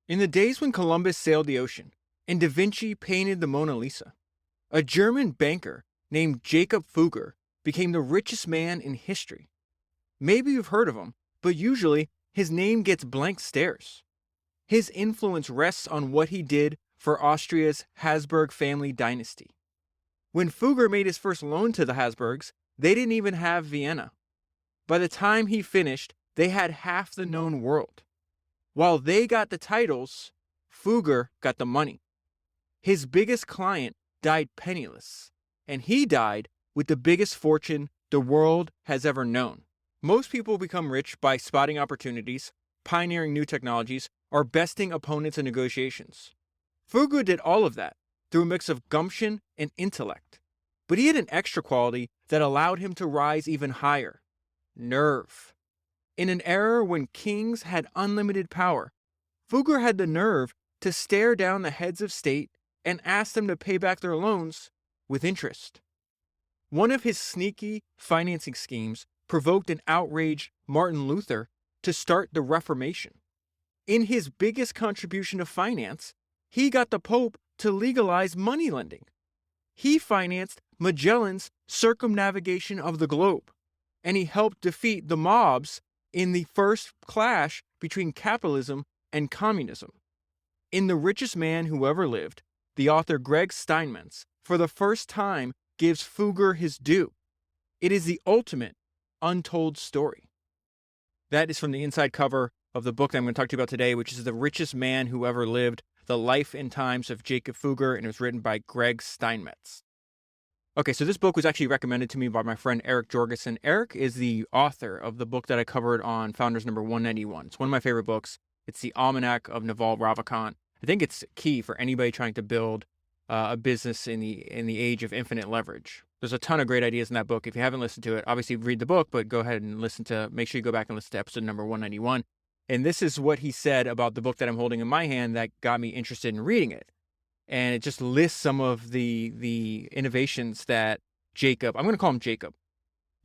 In the days when Columbus sailed the ocean and Da Vinci painted the Mona Lisa, a German banker named Jacob Fugger became the richest man in history. Maybe you've heard of him, but usually his name gets blank stares. His influence rests on what he did for Austria's Habsburg family dynasty. When Fugger made his first loan to the Habsburgs, they didn't even have Vienna. By the time he finished, they had half the known world. While they got the titles, Fugger got the money. His biggest client died penniless, and he died with the biggest fortune the world has ever known. Most people become rich by spotting opportunities, pioneering new technologies, or besting opponents in negotiations. Fugger did all of that through a mix of gumption and intellect. But he had an extra quality that allowed him to rise even higher: nerve. In an era when kings had unlimited power, Fugger had the nerve to stare down the heads of state and ask them to pay back their loans with interest. One of his sneaky financing schemes provoked an outraged Martin Luther to start the Reformation. In his biggest contribution to finance, he got the Pope to legalize money lending. He financed Magellan's circumnavigation of the globe, and he helped defeat the mobs in the first clash between capitalism and communism. In The Richest Man Who Ever Lived, the author Greg Steinmetz, for the first time, gives Fugger his due. It is the ultimate untold story. That is from the inside cover of the book that I'm going to talk to you about today, which is The Richest Man Who Ever Lived, The Life and Times of Jacob Fugger, and it was written by Greg Steinmetz. Okay, so this book was actually recommended to me by my friend Eric Jorgenson. Eric is the author of the book that I covered on Founders number 191. It's one of my favorite books. It's the Almanack of Naval, Ravikant. I think it's key for anybody trying to build a business in the age of infinite leverage. There's a ton of great ideas in that book. If you haven't listened to it, obviously read the book, but go ahead and make sure you go back and listen to episode number 191. And this is what he said about the book that I'm holding in my hand that got me interested in reading it. And it just lists some of the innovations that Jacob, I'm going to call him Jacob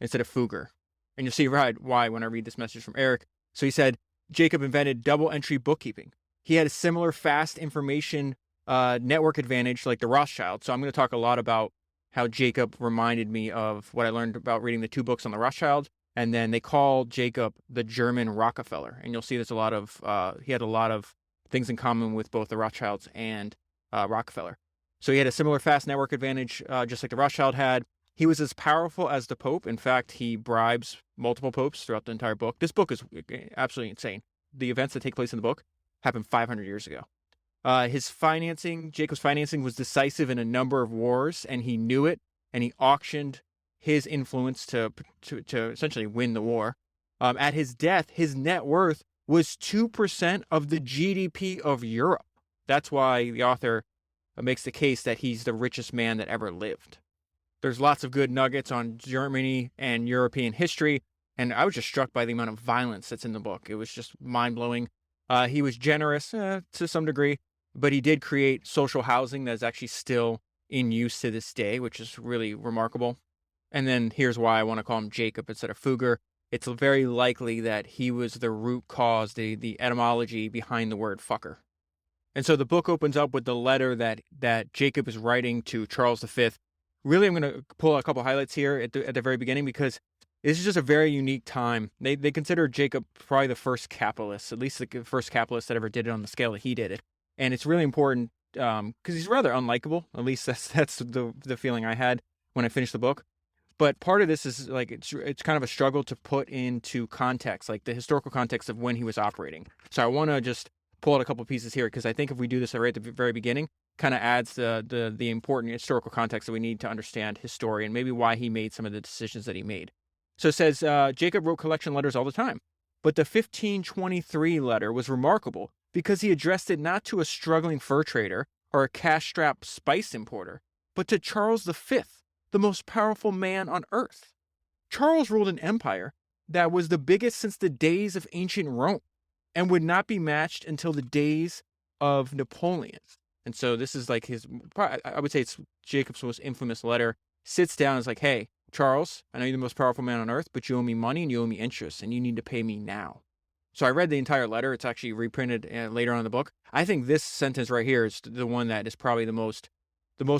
instead of Fugger. And you'll see why when I read this message from Eric. So he said, Jacob invented double entry bookkeeping. He had a similar fast information network advantage like the Rothschild. So I'm going to talk a lot about how Jacob reminded me of what I learned about reading the two books on the Rothschild. And then they call Jacob the German Rockefeller. And you'll see there's he had a lot of things in common with both the Rothschilds and Rockefeller. So he had a similar fast network advantage, just like the Rothschild had. He was as powerful as the Pope. In fact, he bribes multiple popes throughout the entire book. This book is absolutely insane. The events that take place in the book happened 500 years ago. Jacob's financing was decisive in a number of wars, and he knew it, and he auctioned his influence to essentially win the war. At his death, his net worth was 2% of the GDP of Europe. That's why the author makes the case that he's the richest man that ever lived. There's lots of good nuggets on Germany and European history, and I was just struck by the amount of violence that's in the book. It was just mind-blowing. He was generous to some degree, but he did create social housing that is actually still in use to this day, which is really remarkable. And then here's why I want to call him Jacob instead of Fugger. It's very likely that he was the root cause, the etymology behind the word fucker. And so the book opens up with the letter that Jacob is writing to Charles V. Really, I'm going to pull a couple highlights here at the very beginning because this is just a very unique time. They consider Jacob probably the first capitalist, at least the first capitalist that ever did it on the scale that he did it. And it's really important because he's rather unlikable. At least that's the feeling I had when I finished the book. But part of this is like it's kind of a struggle to put into context, like the historical context of when he was operating. So I want to just pull out a couple pieces here because I think if we do this right at the very beginning, kind of adds the important historical context that we need to understand his story and maybe why he made some of the decisions that he made. So it says Jacob wrote collection letters all the time, but the 1523 letter was remarkable because he addressed it not to a struggling fur trader or a cash-strapped spice importer, but to Charles V, the most powerful man on earth. Charles ruled an empire that was the biggest since the days of ancient Rome and would not be matched until the days of Napoleon. And so this is like I would say it's Jacob's most infamous letter. Sits down and is like, hey, Charles, I know you're the most powerful man on earth, but you owe me money and you owe me interest and you need to pay me now. So I read the entire letter. It's actually reprinted later on in the book. I think this sentence right here is the one that is probably the most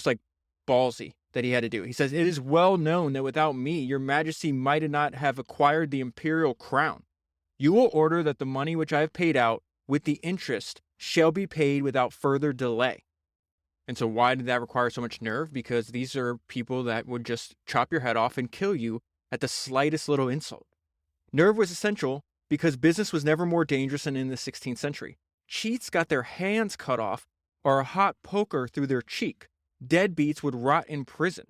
like ballsy that he had to do. He says, "It is well known that without me, your majesty might not have acquired the imperial crown. You will order that the money which I have paid out with the interest shall be paid without further delay." And so why did that require so much nerve? Because these are people that would just chop your head off and kill you at the slightest little insult. Nerve was essential because business was never more dangerous than in the 16th century. Cheats got their hands cut off or a hot poker through their cheek. Deadbeats would rot in prison.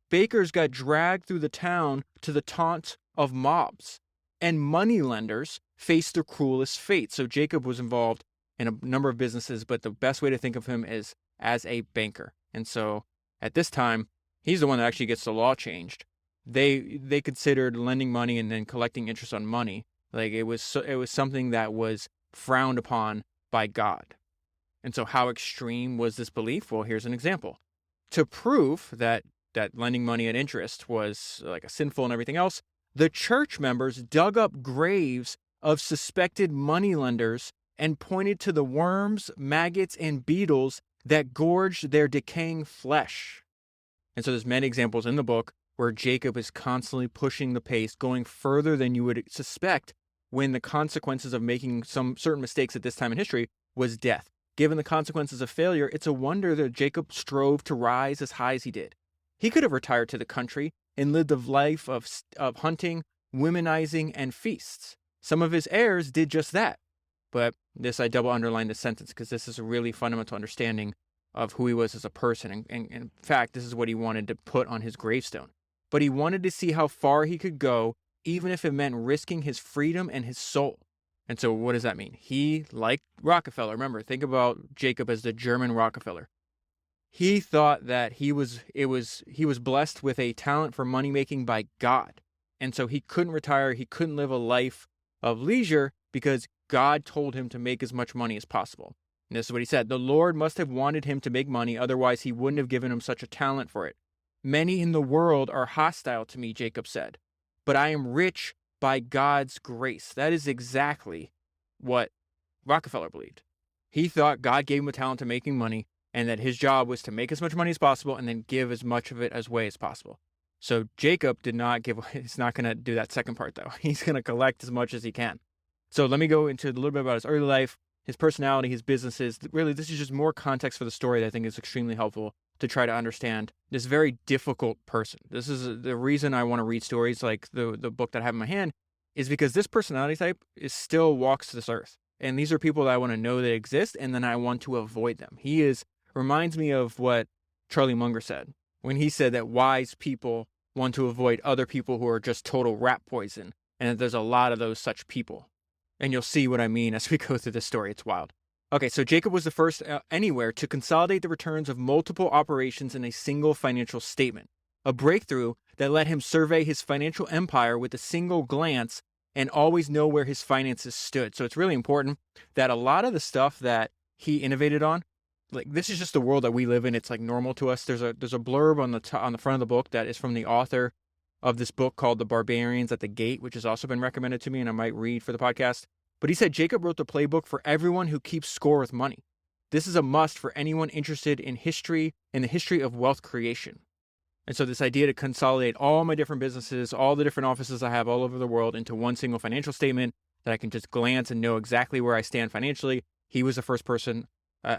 Bakers got dragged through the town to the taunt of mobs. And moneylenders faced the cruelest fate. So Jacob was involved in a number of businesses, but the best way to think of him is as a banker. And so at this time, he's the one that actually gets the law changed. They considered lending money and then collecting interest on money like it was something that was frowned upon by God. And so how extreme was this belief? Well, here's an example. To prove that lending money at interest was like a sinful and everything else, the church members dug up graves of suspected moneylenders and pointed to the worms, maggots, and beetles that gorged their decaying flesh. And so there's many examples in the book where Jacob is constantly pushing the pace, going further than you would suspect when the consequences of making some certain mistakes at this time in history was death. Given the consequences of failure, it's a wonder that Jacob strove to rise as high as he did. He could have retired to the country and lived a life of hunting, womanizing, and feasts. Some of his heirs did just that. But I double underline this sentence because this is a really fundamental understanding of who he was as a person. And in fact, this is what he wanted to put on his gravestone. But he wanted to see how far he could go, even if it meant risking his freedom and his soul. And so what does that mean? He, like Rockefeller, remember, think about Jacob as the German Rockefeller. He thought that he was blessed with a talent for money making by God. And so he couldn't retire, he couldn't live a life of leisure because God told him to make as much money as possible. And this is what he said: the Lord must have wanted him to make money, otherwise he wouldn't have given him such a talent for it. Many in the world are hostile to me, Jacob said, but I am rich by God's grace. That is exactly what Rockefeller believed. He thought God gave him a talent to making money and that his job was to make as much money as possible and then give as much of it away as possible. So Jacob did not give away. He's not going to do that second part, though. He's going to collect as much as he can. So let me go into a little bit about his early life, his personality, his businesses. Really, this is just more context for the story that I think is extremely helpful to try to understand this very difficult person. This is the reason I want to read stories like the book that I have in my hand, is because this personality type still walks this earth. And these are people that I want to know that exist, and then I want to avoid them. Reminds me of what Charlie Munger said when he said that wise people want to avoid other people who are just total rat poison, and that there's a lot of those such people. And you'll see what I mean as we go through this story. It's wild. Okay, so Jacob was the first anywhere to consolidate the returns of multiple operations in a single financial statement, a breakthrough that let him survey his financial empire with a single glance and always know where his finances stood. So it's really important that a lot of the stuff that he innovated on, like this is just the world that we live in. It's like normal to us. There's a blurb on the front of the book that is from the author of this book called The Barbarians at the Gate, which has also been recommended to me and I might read for the podcast. But he said Jacob wrote the playbook for everyone who keeps score with money. This is a must for anyone interested in history and the history of wealth creation. And so this idea to consolidate all my different businesses, all the different offices I have all over the world into one single financial statement that I can just glance and know exactly where I stand financially. He was the first person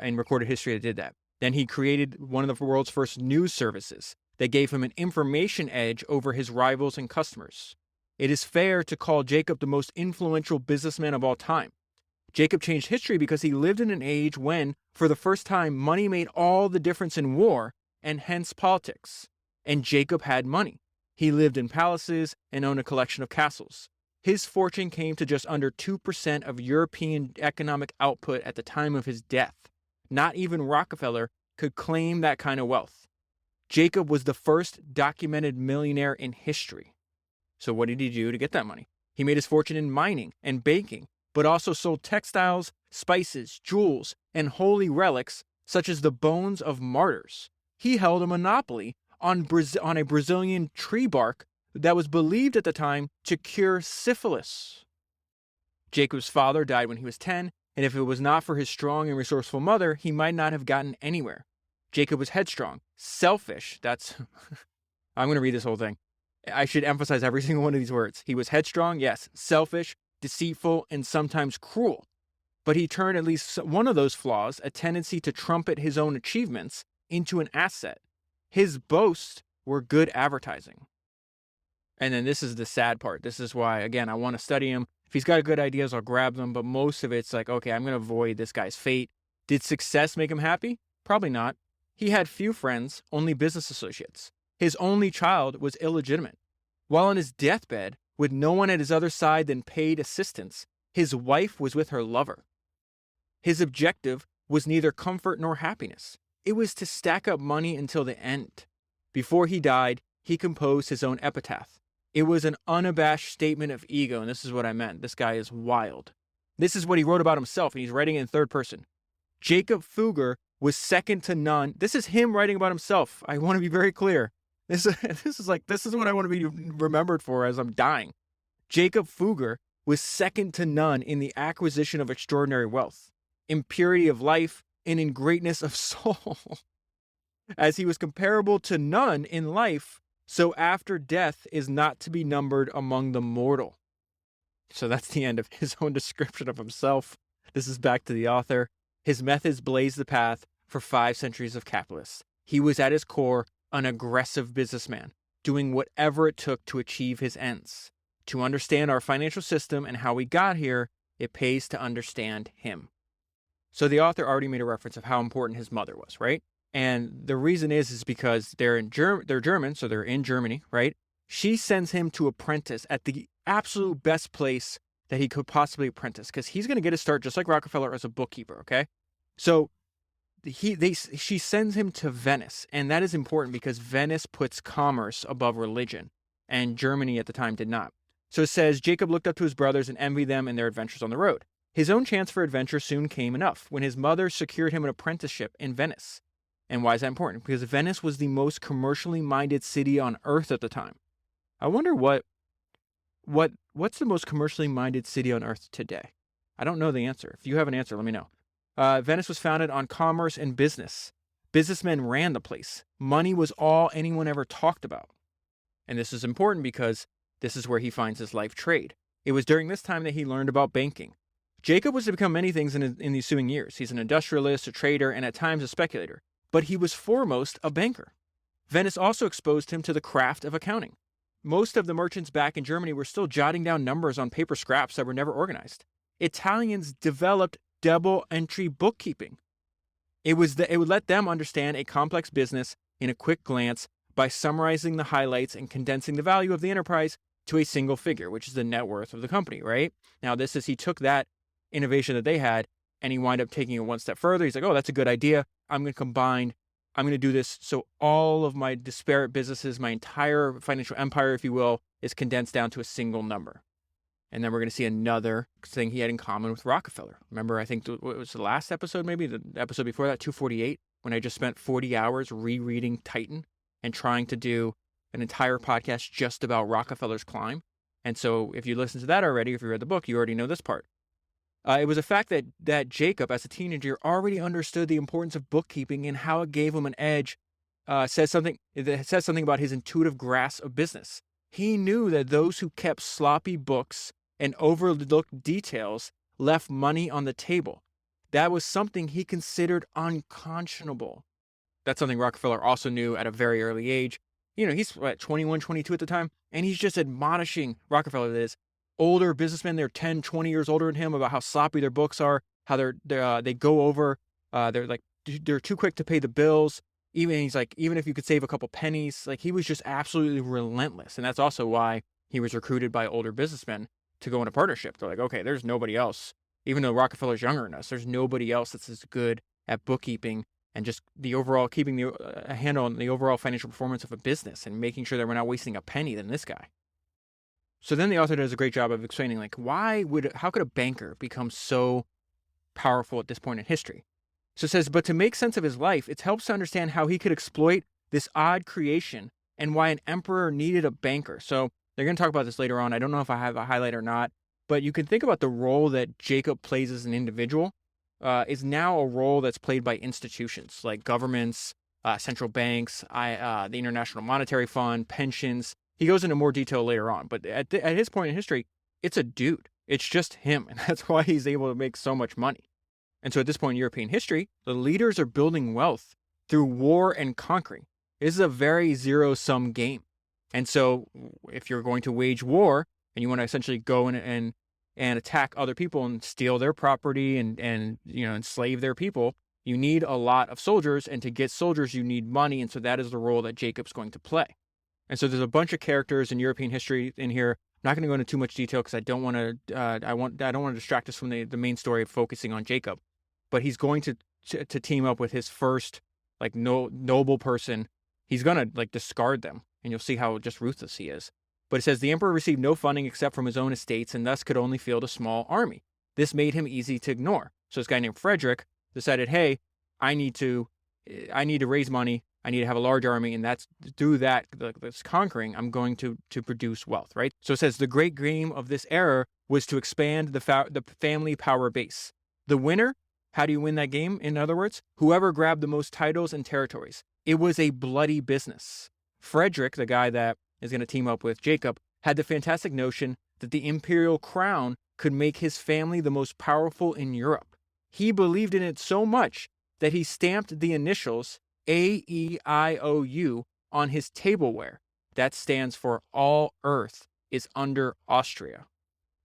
in recorded history that did that. Then he created one of the world's first news services that gave him an information edge over his rivals and customers. It is fair to call Jacob the most influential businessman of all time. Jacob changed history because he lived in an age when, for the first time, money made all the difference in war, and hence politics. And Jacob had money. He lived in palaces and owned a collection of castles. His fortune came to just under 2% of European economic output at the time of his death. Not even Rockefeller could claim that kind of wealth. Jacob was the first documented millionaire in history. So what did he do to get that money? He made his fortune in mining and baking, but also sold textiles, spices, jewels, and holy relics such as the bones of martyrs. He held a monopoly on a Brazilian tree bark that was believed at the time to cure syphilis. Jacob's father died when he was 10, and if it was not for his strong and resourceful mother, he might not have gotten anywhere. Jacob was headstrong, selfish. That's, I'm going to read this whole thing. I should emphasize every single one of these words. He was headstrong, yes, selfish, deceitful, and sometimes cruel. But he turned at least one of those flaws, a tendency to trumpet his own achievements, into an asset. His boasts were good advertising. And then this is the sad part. This is why, again, I want to study him. If he's got good ideas, I'll grab them. But most of it's like, okay, I'm going to avoid this guy's fate. Did success make him happy? Probably not. He had few friends, only business associates. His only child was illegitimate. While on his deathbed, with no one at his other side than paid assistants, his wife was with her lover. His objective was neither comfort nor happiness. It was to stack up money until the end. Before he died, he composed his own epitaph. It was an unabashed statement of ego, and this is what I meant. This guy is wild. This is what he wrote about himself, and he's writing it in third person. Jacob Fugger was second to none. This is him writing about himself. I want to be very clear. This is what I want to be remembered for as I'm dying. Jacob Fugger was second to none in the acquisition of extraordinary wealth, in purity of life, and in greatness of soul. As he was comparable to none in life, so after death is not to be numbered among the mortal. So that's the end of his own description of himself. This is back to the author. His methods blazed the path for 5 centuries of capitalists. He was at his core an aggressive businessman, doing whatever it took to achieve his ends. To understand our financial system and how we got here, it pays to understand him. So the author already made a reference of how important his mother was, right? And the reason is because they're German, so they're in Germany, right? She sends him to apprentice at the absolute best place that he could possibly apprentice, because he's going to get a start just like Rockefeller as a bookkeeper, okay? So she sends him to Venice, and that is important because Venice puts commerce above religion, and Germany at the time did not. So it says, Jacob looked up to his brothers and envied them in their adventures on the road. His own chance for adventure soon came enough when his mother secured him an apprenticeship in Venice. And why is that important? Because Venice was the most commercially minded city on earth at the time. I wonder what's the most commercially minded city on earth today? I don't know the answer. If you have an answer, let me know. Venice was founded on commerce and business. Businessmen ran the place. Money was all anyone ever talked about. And this is important because this is where he finds his life trade. It was during this time that he learned about banking. Jacob was to become many things in the ensuing years. He's an industrialist, a trader, and at times a speculator. But he was foremost a banker. Venice also exposed him to the craft of accounting. Most of the merchants back in Germany were still jotting down numbers on paper scraps that were never organized. Italians developed double entry bookkeeping. It would let them understand a complex business in a quick glance by summarizing the highlights and condensing the value of the enterprise to a single figure, which is the net worth of the company, right? Now, he took that innovation that they had and he wound up taking it one step further. He's like, oh, that's a good idea. I'm going to do this so all of my disparate businesses, my entire financial empire, if you will, is condensed down to a single number. And then we're going to see another thing he had in common with Rockefeller. Remember, I think it was the last episode, maybe the episode before that, 248, when I just spent 40 hours rereading Titan and trying to do an entire podcast just about Rockefeller's climb. And so if you listened to that already, if you read the book, you already know this part. It was a fact that Jacob, as a teenager, already understood the importance of bookkeeping and how it gave him an edge. Says something about his intuitive grasp of business. He knew that those who kept sloppy books and overlooked details left money on the table. That was something he considered unconscionable. That's something Rockefeller also knew at a very early age. He's 21, 22 at the time, and he's just admonishing Rockefeller, that is, older businessmen, they're 10, 20 years older than him, about how sloppy their books are, how they go over, they're too quick to pay the bills. He's like, even if you could save a couple pennies, like he was just absolutely relentless. And that's also why he was recruited by older businessmen to go into partnership. They're like, okay, there's nobody else, even though Rockefeller's younger than us, there's nobody else that's as good at bookkeeping and just the overall keeping a handle on the overall financial performance of a business and making sure that we're not wasting a penny than this guy. So then the author does a great job of explaining, like, how could a banker become so powerful at this point in history? So it says, but to make sense of his life, it helps to understand how he could exploit this odd creation and why an emperor needed a banker. So they're going to talk about this later on. I don't know if I have a highlight or not. But you can think about the role that Jacob plays as an individual is now a role that's played by institutions like governments, central banks, the International Monetary Fund, pensions. He goes into more detail later on, but at his point in history, it's a dude. It's just him, and that's why he's able to make so much money. And so at this point in European history, the leaders are building wealth through war and conquering. This is a very zero-sum game. And so if you're going to wage war and you want to essentially go in and attack other people and steal their property and enslave their people, you need a lot of soldiers, and to get soldiers you need money, and so that is the role that Jacob's going to play. And so there's a bunch of characters in European history in here. I'm not going to go into too much detail because I don't want to distract us from the main story of focusing on Jacob. But he's going to team up with his first noble person. He's going to discard them, and you'll see how just ruthless he is. But it says the emperor received no funding except from his own estates and thus could only field a small army. This made him easy to ignore. So this guy named Frederick decided, hey, I need to raise money. I need to have a large army, and that's through that, this conquering, I'm going to produce wealth, right? So it says the great game of this era was to expand the family power base. The winner, how do you win that game? In other words, whoever grabbed the most titles and territories. It was a bloody business. Frederick, the guy that is going to team up with Jacob, had the fantastic notion that the imperial crown could make his family the most powerful in Europe. He believed in it so much that he stamped the initials AEIOU on his tableware. That stands for all earth is under Austria.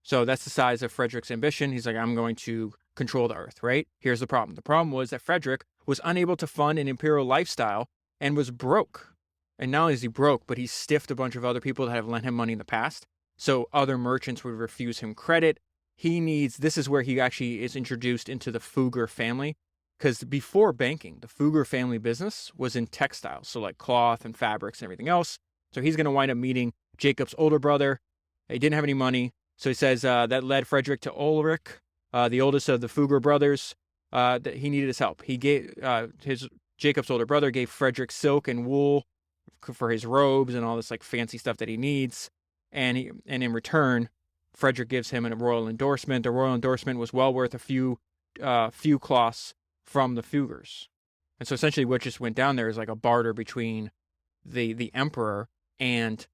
So that's the size of Frederick's ambition. He's like, I'm going to control the earth, right? Here's the problem. The problem was that Frederick was unable to fund an imperial lifestyle and was broke. And not only is he broke, but he stiffed a bunch of other people that have lent him money in the past. So other merchants would refuse him credit. This is where he actually is introduced into the Fugger family. Because before banking, the Fugger family business was in textiles, so like cloth and fabrics and everything else. So he's going to wind up meeting Jacob's older brother. He didn't have any money, so he says that led Frederick to Ulrich, the oldest of the Fugger brothers, that he needed his help. He gave Jacob's older brother gave Frederick silk and wool for his robes and all this fancy stuff that he needs, and in return, Frederick gives him a royal endorsement. The royal endorsement was well worth a few cloths from the Fuggers. And so essentially what just went down there is a barter between the emperor and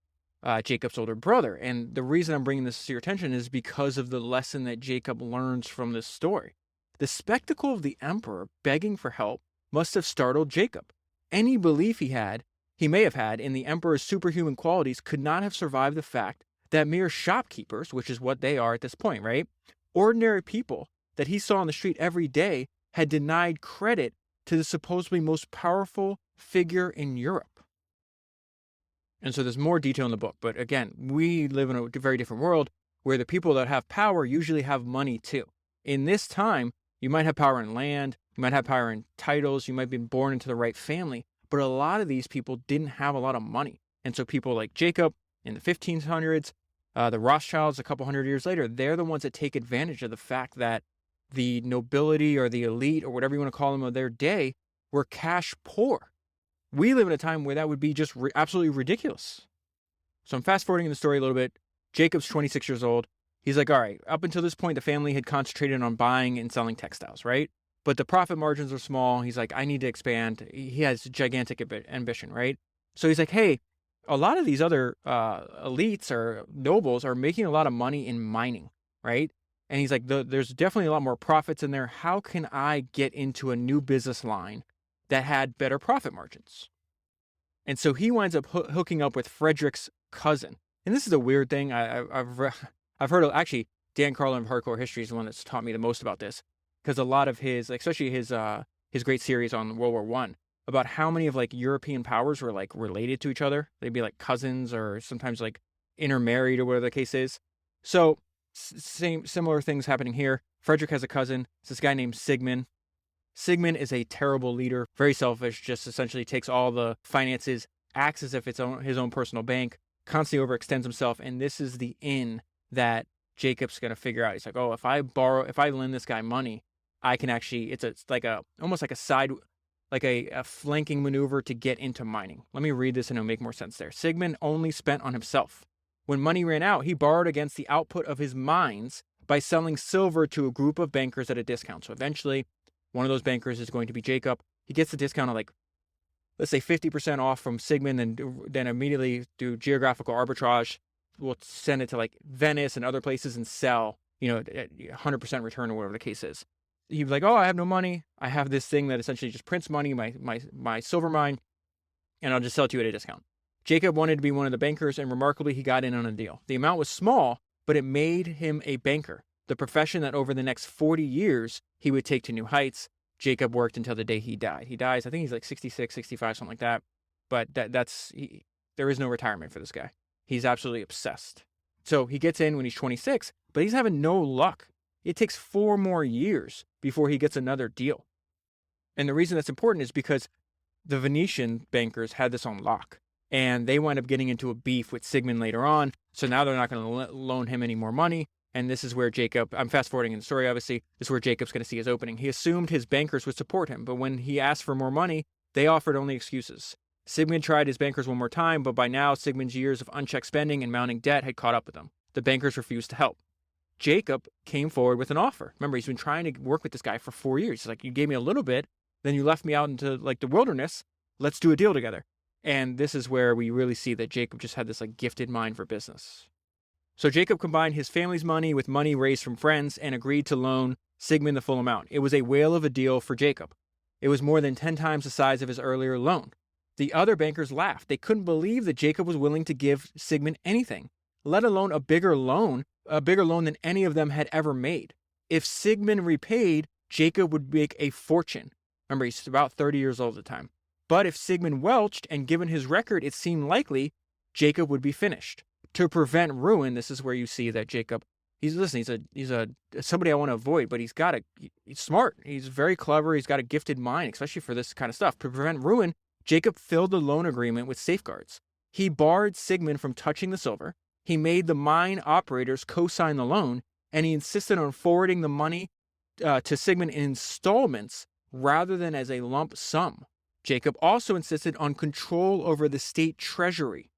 Jacob's older brother. And the reason I'm bringing this to your attention is because of the lesson that Jacob learns from this story. The spectacle of the emperor begging for help must have startled Jacob. Any belief he may have had in the emperor's superhuman qualities could not have survived the fact that mere shopkeepers, which is what they are at this point, right? Ordinary people that he saw on the street every day had denied credit to the supposedly most powerful figure in Europe. And so there's more detail in the book. But again, we live in a very different world where the people that have power usually have money too. In this time, you might have power in land, you might have power in titles, you might have been born into the right family, but a lot of these people didn't have a lot of money. And so people like Jacob in the 1500s, the Rothschilds a couple hundred years later, they're the ones that take advantage of the fact that the nobility or the elite or whatever you want to call them of their day were cash poor. We live in a time where that would be just absolutely ridiculous. So I'm fast forwarding the story a little bit. Jacob's 26 years old. He's like, all right, up until this point, the family had concentrated on buying and selling textiles, right? But the profit margins are small. He's like, I need to expand. He has gigantic ambition, right? So he's like, hey, a lot of these other elites or nobles are making a lot of money in mining, right? And he's like, there's definitely a lot more profits in there. How can I get into a new business line that had better profit margins? And so he winds up hooking up with Frederick's cousin. And this is a weird thing. I've heard of, actually, Dan Carlin of Hardcore History is the one that's taught me the most about this. Because a lot of his, especially his great series on World War I, about how many of European powers were related to each other. They'd be cousins or sometimes intermarried or whatever the case is. So similar things happening here. Frederick has a cousin. It's this guy named Sigmund. Sigmund is a terrible leader, very selfish, just essentially takes all the finances, acts as if it's his own personal bank, constantly overextends himself, and this is the in that Jacob's going to figure out. He's like, oh, if I lend this guy money, I can actually, it's almost like a side, like a flanking maneuver to get into mining. Let me read this and it'll make more sense there. Sigmund only spent on himself. When money ran out, he borrowed against the output of his mines by selling silver to a group of bankers at a discount. So eventually, one of those bankers is going to be Jacob. He gets the discount of like, let's say 50% off from Sigmund, and then immediately do geographical arbitrage. We'll send it to like Venice and other places and sell, at 100% return or whatever the case is. He'd be like, oh, I have no money. I have this thing that essentially just prints money, my silver mine, and I'll just sell it to you at a discount. Jacob wanted to be one of the bankers, and remarkably, he got in on a deal. The amount was small, but it made him a banker, the profession that over the next 40 years he would take to new heights. Jacob worked until the day he died. He dies, I think he's like 66, 65, something like that. But there is no retirement for this guy. He's absolutely obsessed. So he gets in when he's 26, but he's having no luck. It takes 4 more years before he gets another deal. And the reason that's important is because the Venetian bankers had this on lock. And they wind up getting into a beef with Sigmund later on. So now they're not going to loan him any more money. And this is where Jacob, I'm fast forwarding in the story, obviously, this is where Jacob's going to see his opening. He assumed his bankers would support him, but when he asked for more money, they offered only excuses. Sigmund tried his bankers one more time, but by now, Sigmund's years of unchecked spending and mounting debt had caught up with him. The bankers refused to help. Jacob came forward with an offer. Remember, he's been trying to work with this guy for 4 years. He's like, you gave me a little bit, then you left me out into like the wilderness. Let's do a deal together. And this is where we really see that Jacob just had this like gifted mind for business. So Jacob combined his family's money with money raised from friends and agreed to loan Sigmund the full amount. It was a whale of a deal for Jacob. It was more than 10 times the size of his earlier loan. The other bankers laughed. They couldn't believe that Jacob was willing to give Sigmund anything, let alone a bigger loan than any of them had ever made. If Sigmund repaid, Jacob would make a fortune. Remember, he's about 30 years old at the time. But if Sigmund welched, and given his record, it seemed likely Jacob would be finished. To prevent ruin, this is where you see that Jacob, he's somebody I want to avoid, but he's smart. He's very clever. He's got a gifted mind, especially for this kind of stuff. To prevent ruin, Jacob filled the loan agreement with safeguards. He barred Sigmund from touching the silver. He made the mine operators co-sign the loan, and he insisted on forwarding the money to Sigmund in installments rather than as a lump sum. Jacob also insisted on control over the state treasury.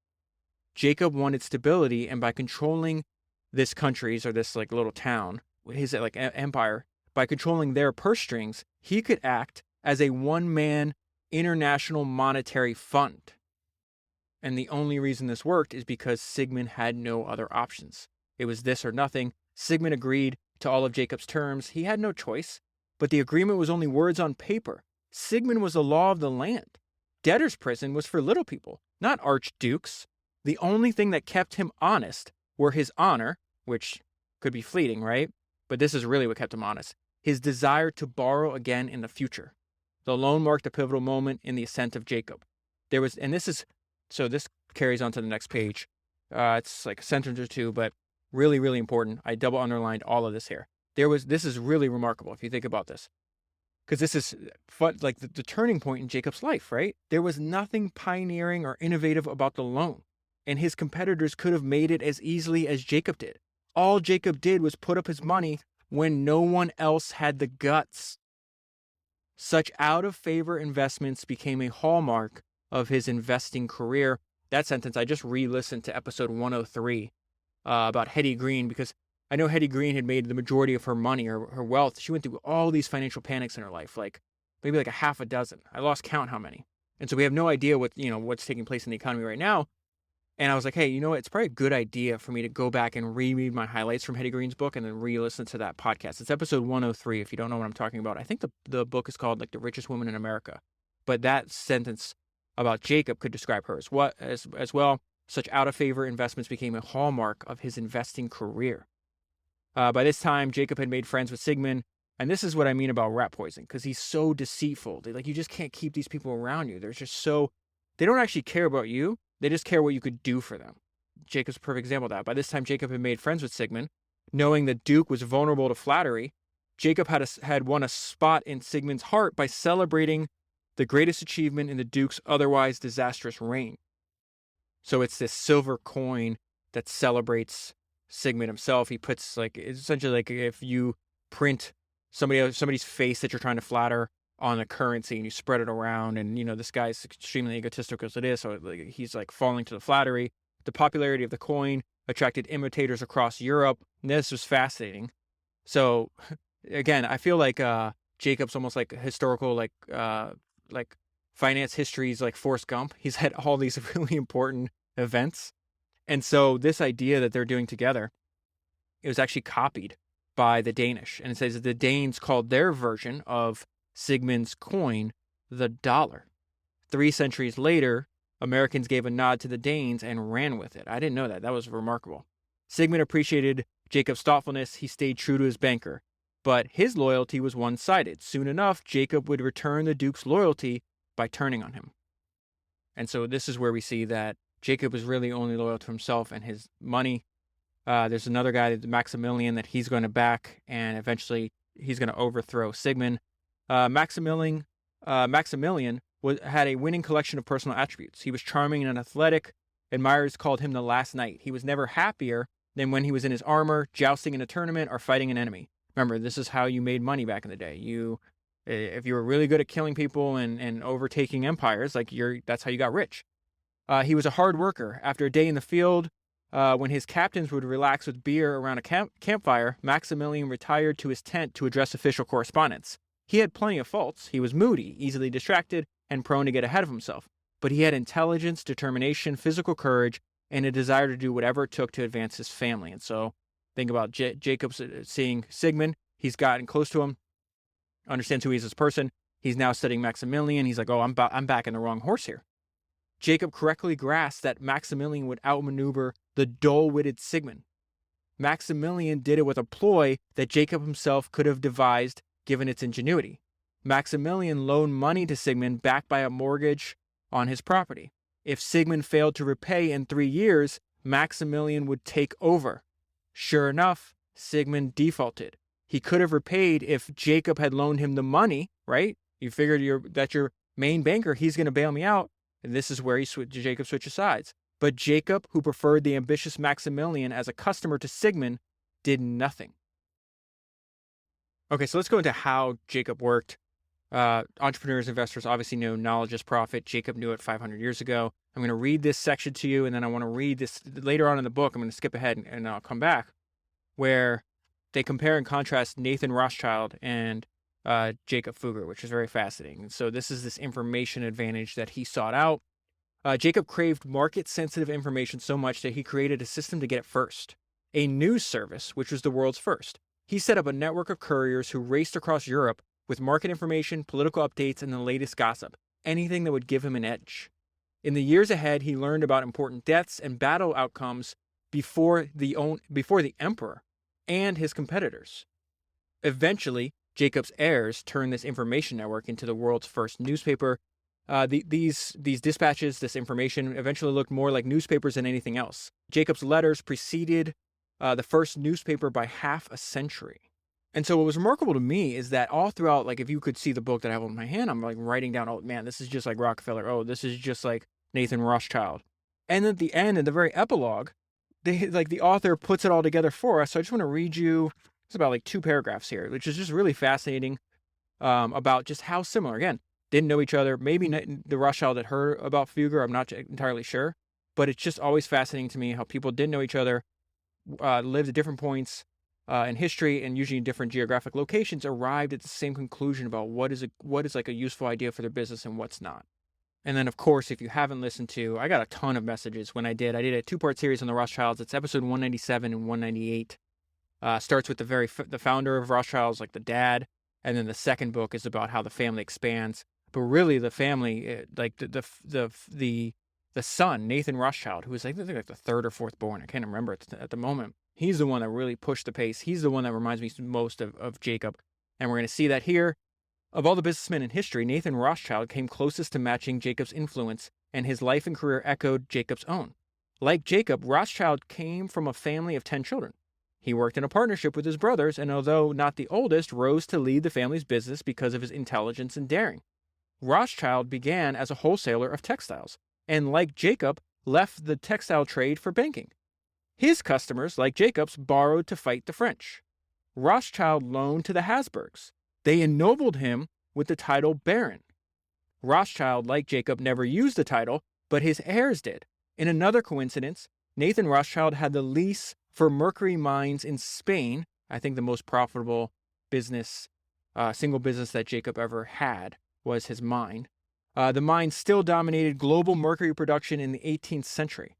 Jacob wanted stability, and by controlling this country's, or this like little town, his like empire, by controlling their purse strings, he could act as a one-man international monetary fund. And the only reason this worked is because Sigmund had no other options. It was this or nothing. Sigmund agreed to all of Jacob's terms. He had no choice, but the agreement was only words on paper. Sigmund was the law of the land. Debtor's prison was for little people, not archdukes. The only thing that kept him honest were his honor, which could be fleeting, right? But this is really what kept him honest. His desire to borrow again in the future. The loan marked a pivotal moment in the ascent of Jacob. This carries on to the next page. It's like a sentence or two, but really, really important. I double underlined all of this here. This is really remarkable if you think about this. Because this is like the turning point in Jacob's life, right? There was nothing pioneering or innovative about the loan, and his competitors could have made it as easily as Jacob did. All Jacob did was put up his money when no one else had the guts. Such out-of-favor investments became a hallmark of his investing career. That sentence, I just re-listened to episode 103 about Hetty Green, because I know Hetty Green had made the majority of her money, her wealth. She went through all these financial panics in her life, maybe like a half a dozen. I lost count how many. And so we have no idea what's taking place in the economy right now. And I was like, hey, it's probably a good idea for me to go back and reread my highlights from Hetty Green's book and then re-listen to that podcast. It's episode 103, if you don't know what I'm talking about. I think the book is called The Richest Woman in America. But that sentence about Jacob could describe her as well. Such out-of-favor investments became a hallmark of his investing career. By this time, Jacob had made friends with Sigmund, and this is what I mean about rat poison, because he's so deceitful. You just can't keep these people around you. They don't actually care about you. They just care what you could do for them. Jacob's a perfect example of that. By this time, Jacob had made friends with Sigmund. Knowing the Duke was vulnerable to flattery, Jacob had won a spot in Sigmund's heart by celebrating the greatest achievement in the Duke's otherwise disastrous reign. So it's this silver coin that celebrates Sigmund himself. He puts it's essentially like if you print somebody's face that you're trying to flatter on a currency and you spread it around, and this guy's extremely egotistical as it is, so he's falling to the flattery. The popularity of the coin attracted imitators across Europe. And this was fascinating. So, again, I feel like Jacob's almost like a historical, like finance history's like Forrest Gump. He's had all these really important events. And so this idea that they're doing together, it was actually copied by the Danish. And it says that the Danes called their version of Sigmund's coin the dollar. 3 centuries later, Americans gave a nod to the Danes and ran with it. I didn't know that. That was remarkable. Sigmund appreciated Jacob's thoughtfulness. He stayed true to his banker. But his loyalty was one-sided. Soon enough, Jacob would return the Duke's loyalty by turning on him. And so this is where we see that Jacob was really only loyal to himself and his money. There's another guy, Maximilian, that he's going to back, and eventually he's going to overthrow Sigmund. Maximilian had a winning collection of personal attributes. He was charming and athletic. Admirers called him the last knight. He was never happier than when he was in his armor, jousting in a tournament, or fighting an enemy. Remember, this is how you made money back in the day. If you were really good at killing people and overtaking empires, that's how you got rich. He was a hard worker. After a day in the field, when his captains would relax with beer around a campfire, Maximilian retired to his tent to address official correspondence. He had plenty of faults. He was moody, easily distracted, and prone to get ahead of himself. But he had intelligence, determination, physical courage, and a desire to do whatever it took to advance his family. And so think about Jacob seeing Sigmund. He's gotten close to him, understands who he is as a person. He's now studying Maximilian. He's like, oh, I'm backing the wrong horse here. Jacob correctly grasped that Maximilian would outmaneuver the dull-witted Sigmund. Maximilian did it with a ploy that Jacob himself could have devised given its ingenuity. Maximilian loaned money to Sigmund backed by a mortgage on his property. If Sigmund failed to repay in 3 years, Maximilian would take over. Sure enough, Sigmund defaulted. He could have repaid if Jacob had loaned him the money, right? You figured that your main banker, he's going to bail me out. And this is where Jacob switches sides. But Jacob, who preferred the ambitious Maximilian as a customer to Sigmund, did nothing. Okay, so let's go into how Jacob worked. Entrepreneurs, investors obviously know knowledge is profit. Jacob knew it 500 years ago. I'm going to read this section to you, and then I want to read this later on in the book. I'm going to skip ahead and I'll come back, where they compare and contrast Nathan Rothschild and Jacob Fugger, which is very fascinating. So this is this information advantage that he sought out. Jacob craved market-sensitive information so much that he created a system to get it first, a news service, which was the world's first. He set up a network of couriers who raced across Europe with market information, political updates, and the latest gossip, anything that would give him an edge. In the years ahead, he learned about important deaths and battle outcomes before the emperor and his competitors. Eventually, Jacob's heirs turned this information network into the world's first newspaper. These dispatches, this information, eventually looked more like newspapers than anything else. Jacob's letters preceded the first newspaper by half a century. And so what was remarkable to me is that all throughout, like if you could see the book that I have in my hand, I'm like writing down, oh man, this is just like Rockefeller. Oh, this is just like Nathan Rothschild. And at the end, in the very epilogue, the author puts it all together for us. So I just want to read you, it's about like 2 paragraphs here, which is just really fascinating about just how similar. Again, didn't know each other. Maybe the Rothschild had heard about Fugger. I'm not entirely sure. But it's just always fascinating to me how people didn't know each other, lived at different points in history and usually in different geographic locations, arrived at the same conclusion about what is like a useful idea for their business and what's not. And then, of course, if you haven't listened to, I got a ton of messages when I did a 2-part series on the Rothschilds. It's episode 197 and 198. Starts with the founder of Rothschilds, like the dad, and then the second book is about how the family expands. But really, the family, like the son, Nathan Rothschild, who was like the 3rd or 4th born, I can't remember at the moment. He's the one that really pushed the pace. He's the one that reminds me most of Jacob, and we're going to see that here. Of all the businessmen in history, Nathan Rothschild came closest to matching Jacob's influence, and his life and career echoed Jacob's own. Like Jacob, Rothschild came from a family of 10 children. He worked in a partnership with his brothers, and although not the oldest, rose to lead the family's business because of his intelligence and daring. Rothschild began as a wholesaler of textiles, and like Jacob, left the textile trade for banking. His customers, like Jacob's, borrowed to fight the French. Rothschild loaned to the Habsburgs. They ennobled him with the title Baron. Rothschild, like Jacob, never used the title, but his heirs did. In another coincidence, Nathan Rothschild had the lease for mercury mines in Spain. I think the most profitable business, single business that Jacob ever had was his mine. The mine still dominated global mercury production in the 18th century.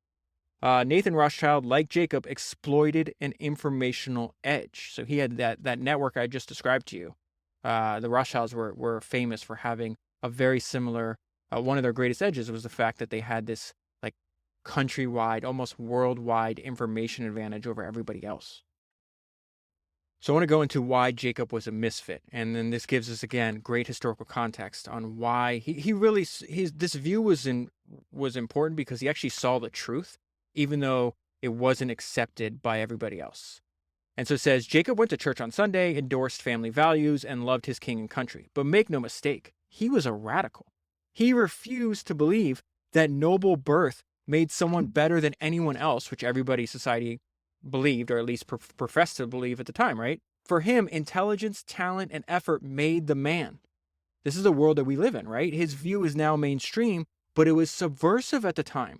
Nathan Rothschild, like Jacob, exploited an informational edge. So he had that network I just described to you. The Rothschilds were famous for having a very similar, one of their greatest edges was the fact that they had this like countrywide, almost worldwide information advantage over everybody else. So I want to go into why Jacob was a misfit. And then this gives us, again, great historical context on why this view was important because he actually saw the truth, even though it wasn't accepted by everybody else. And so it says, Jacob went to church on Sunday, endorsed family values, and loved his king and country. But make no mistake, he was a radical. He refused to believe that noble birth made someone better than anyone else, which everybody in society believed, or at least professed to believe at the time, right? For him, intelligence, talent, and effort made the man. This is the world that we live in, right? His view is now mainstream, but it was subversive at the time.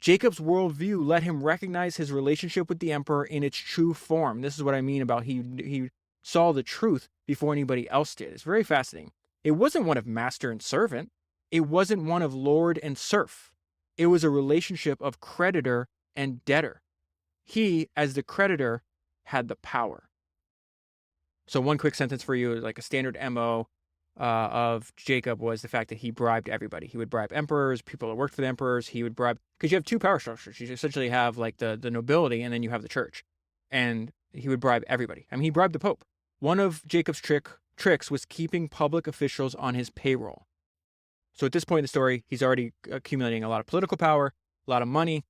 Jacob's worldview let him recognize his relationship with the emperor in its true form. This is what I mean about he saw the truth before anybody else did. It's very fascinating. It wasn't one of master and servant. It wasn't one of lord and serf. It was a relationship of creditor and debtor. He, as the creditor, had the power. So one quick sentence for you, like a standard MO of Jacob was the fact that he bribed everybody. He would bribe emperors, people that worked for the emperors. He would bribe, because you have two power structures. You essentially have like the nobility, and then you have the church. And he would bribe everybody. I mean, he bribed the Pope. One of Jacob's tricks was keeping public officials on his payroll. So at this point in the story, he's already accumulating a lot of political power, a lot of money.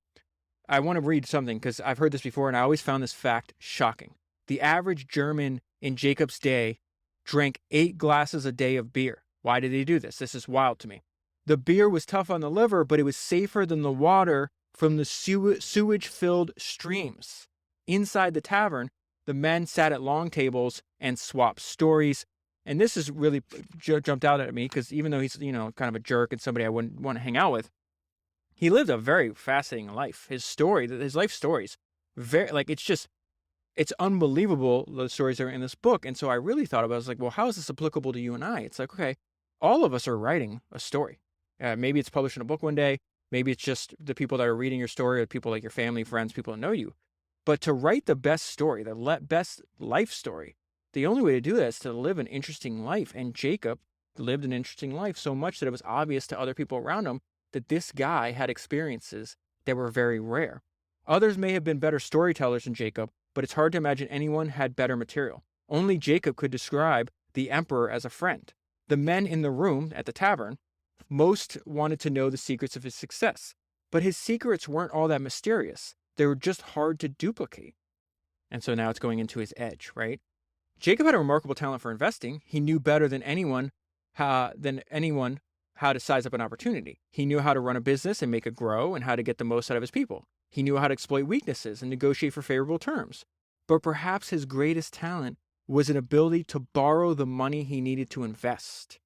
I want to read something because I've heard this before, and I always found this fact shocking. The average German in Jacob's day drank 8 glasses a day of beer. Why did he do this? This is wild to me. The beer was tough on the liver, but it was safer than the water from the sewage-filled streams. Inside the tavern, the men sat at long tables and swapped stories. And this is really jumped out at me because even though he's, kind of a jerk and somebody I wouldn't want to hang out with, he lived a very fascinating life. His life stories, it's unbelievable, the stories that are in this book. And so I really thought about it. I was like, well, how is this applicable to you and I? It's like, okay, all of us are writing a story. Maybe it's published in a book one day. Maybe it's just the people that are reading your story or people like your family, friends, people that know you. But to write the best story, the best life story, the only way to do that is to live an interesting life. And Jacob lived an interesting life so much that it was obvious to other people around him that this guy had experiences that were very rare. Others may have been better storytellers than Jacob, but it's hard to imagine anyone had better material. Only Jacob could describe the emperor as a friend. The men in the room at the tavern most wanted to know the secrets of his success, but his secrets weren't all that mysterious. They were just hard to duplicate. And so now it's going into his edge, right? Jacob had a remarkable talent for investing. He knew better than anyone how to size up an opportunity. He knew how to run a business and make it grow and how to get the most out of his people. He knew how to exploit weaknesses and negotiate for favorable terms. But perhaps his greatest talent was an ability to borrow the money he needed to invest.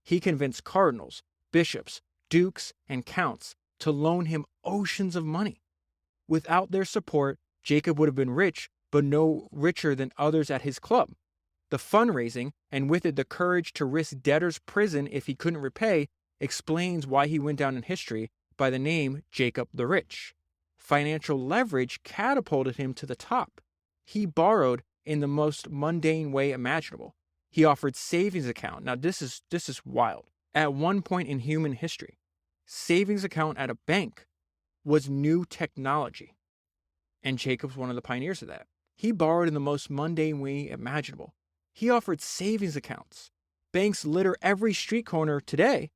He convinced cardinals, bishops, dukes, and counts to loan him oceans of money. Without their support, Jacob would have been rich, but no richer than others at his club. The fundraising, and with it the courage to risk debtor's prison if he couldn't repay, explains why he went down in history by the name Jacob the Rich. Financial leverage catapulted him to the top. He borrowed in the most mundane way imaginable. He offered savings account. Now this is wild. At one point in human history, savings account at a bank was new technology. And Jacob's one of the pioneers of that. He borrowed in the most mundane way imaginable. He offered savings accounts. Banks litter every street corner today,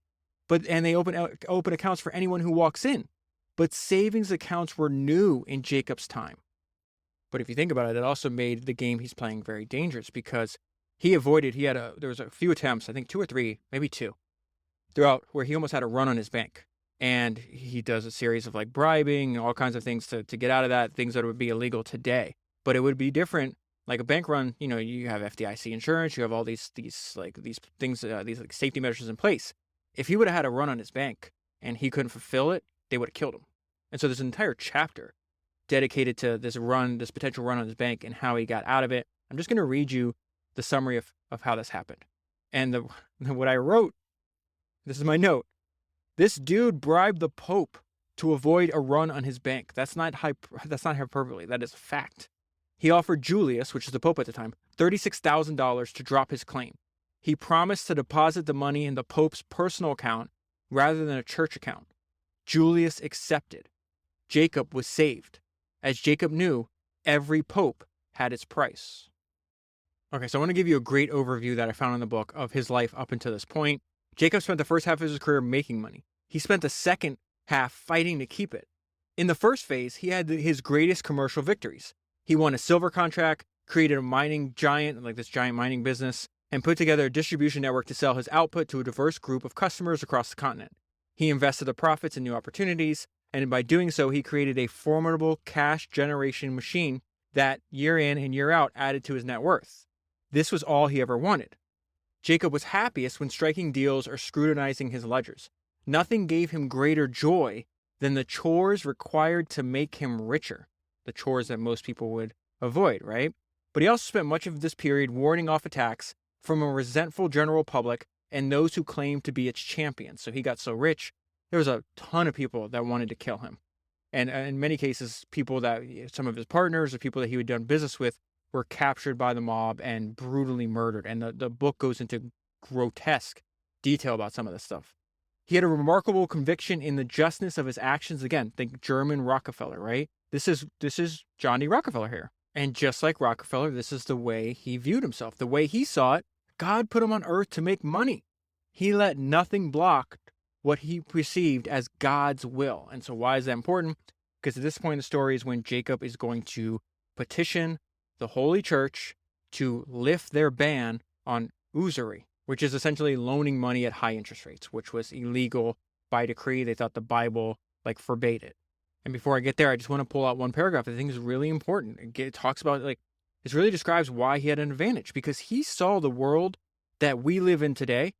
and they open accounts for anyone who walks in. But savings accounts were new in Jacob's time. But if you think about it, it also made the game he's playing very dangerous because there was a few attempts, I think 2 or 3, maybe 2, throughout where he almost had a run on his bank. And he does a series of like bribing and all kinds of things to get out of that, things that would be illegal today. But it would be different. Like a bank run, you have FDIC insurance, you have all these things, these like safety measures in place. If he would have had a run on his bank and he couldn't fulfill it, they would have killed him. And so there's an entire chapter dedicated to this potential run on his bank and how he got out of it. I'm just going to read you the summary of how this happened. And what I wrote, this is my note. This dude bribed the Pope to avoid a run on his bank. That's not hyperbole. That is a fact. He offered Julius, which is the Pope at the time, $36,000 to drop his claim. He promised to deposit the money in the Pope's personal account rather than a church account. Julius accepted. Jacob was saved. As Jacob knew, every Pope had its price. Okay, so I want to give you a great overview that I found in the book of his life up until this point. Jacob spent the first half of his career making money. He spent the second half fighting to keep it. In the first phase, he had his greatest commercial victories. He won a silver contract, created a mining giant, like this giant mining business, and put together a distribution network to sell his output to a diverse group of customers across the continent. He invested the profits in new opportunities, and by doing so, he created a formidable cash generation machine that, year in and year out, added to his net worth. This was all he ever wanted. Jacob was happiest when striking deals or scrutinizing his ledgers. Nothing gave him greater joy than the chores required to make him richer. The chores that most people would avoid, right? But he also spent much of this period warding off attacks from a resentful general public and those who claimed to be its champions. So he got so rich, there was a ton of people that wanted to kill him. And in many cases, people that, some of his partners or people that he had done business with, were captured by the mob and brutally murdered. And the book goes into grotesque detail about some of this stuff. He had a remarkable conviction in the justness of his actions. Again, think German Rockefeller, right? This is John D. Rockefeller here. And just like Rockefeller, this is the way he viewed himself. The way he saw it, God put him on earth to make money. He let nothing block what he perceived as God's will. And so why is that important? Because at this point in the story is when Jacob is going to petition the Holy Church to lift their ban on usury, which is essentially loaning money at high interest rates, which was illegal by decree. They thought the Bible forbade it. And before I get there, I just want to pull out one paragraph that I think is really important. It talks about, this really describes why he had an advantage, because he saw the world that we live in today,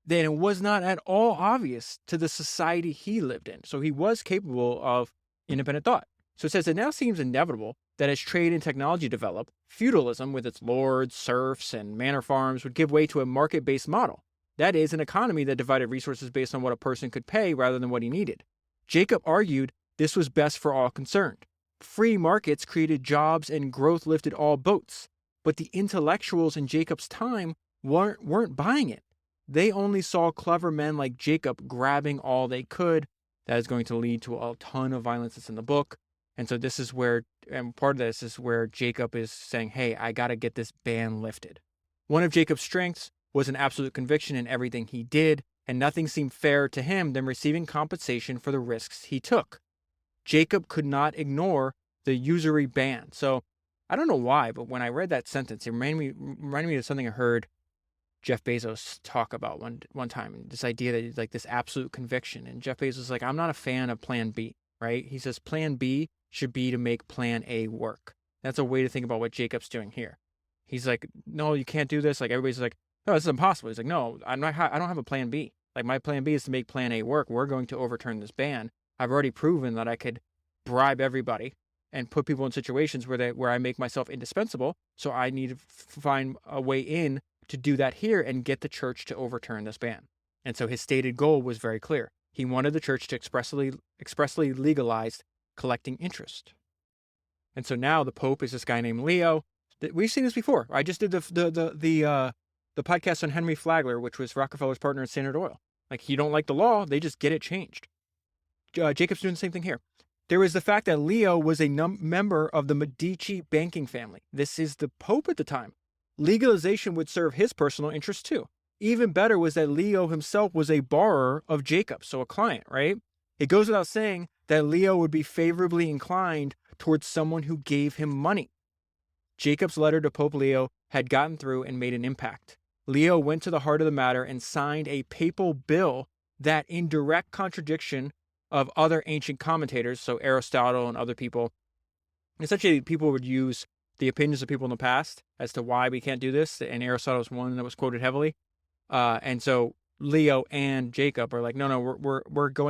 then it was not at all obvious to the society he lived in. So he was capable of independent thought. So it says, it now seems inevitable that as trade and technology develop, feudalism with its lords, serfs, and manor farms would give way to a market-based model. That is, an economy that divided resources based on what a person could pay rather than what he needed. Jacob argued this was best for all concerned. Free markets created jobs and growth lifted all boats. But the intellectuals in Jacob's time weren't buying it. They only saw clever men like Jacob grabbing all they could. That is going to lead to a ton of violence that's in the book. And so this is where, and part of this is where Jacob is saying, hey, I got to get this ban lifted. One of Jacob's strengths was an absolute conviction in everything he did, and nothing seemed fairer to him than receiving compensation for the risks he took. Jacob could not ignore the usury ban. So I don't know why, but when I read that sentence, it reminded me of something I heard Jeff Bezos talk about one time. This idea that like this absolute conviction. And Jeff Bezos is like, I'm not a fan of plan B, right? He says plan B should be to make plan A work. That's a way to think about what Jacob's doing here. He's like, no, you can't do this. Like everybody's like, no, this is impossible. He's like, no, I don't have a plan B. Like my plan B is to make plan A work. We're going to overturn this ban. I've already proven that I could bribe everybody and put people in situations where I make myself indispensable. So I need to find a way in to do that here and get the church to overturn this ban. And so his stated goal was very clear. He wanted the church to expressly legalize collecting interest. And so now the Pope is this guy named Leo. We've seen this before. I just did the podcast on Henry Flagler, which was Rockefeller's partner in Standard Oil. Like, you don't like the law, they just get it changed. Jacob's doing the same thing here. There was the fact that Leo was a member of the Medici banking family. This is the Pope at the time. Legalization would serve his personal interest too. Even better was that Leo himself was a borrower of Jacob, so a client, right? It goes without saying that Leo would be favorably inclined towards someone who gave him money. Jacob's letter to Pope Leo had gotten through and made an impact. Leo went to the heart of the matter and signed a papal bull that, in direct contradiction of other ancient commentators, so Aristotle and other people, essentially people would use the opinions of people in the past as to why we can't do this, and Aristotle was one that was quoted heavily. And so Leo and Jacob are like, no,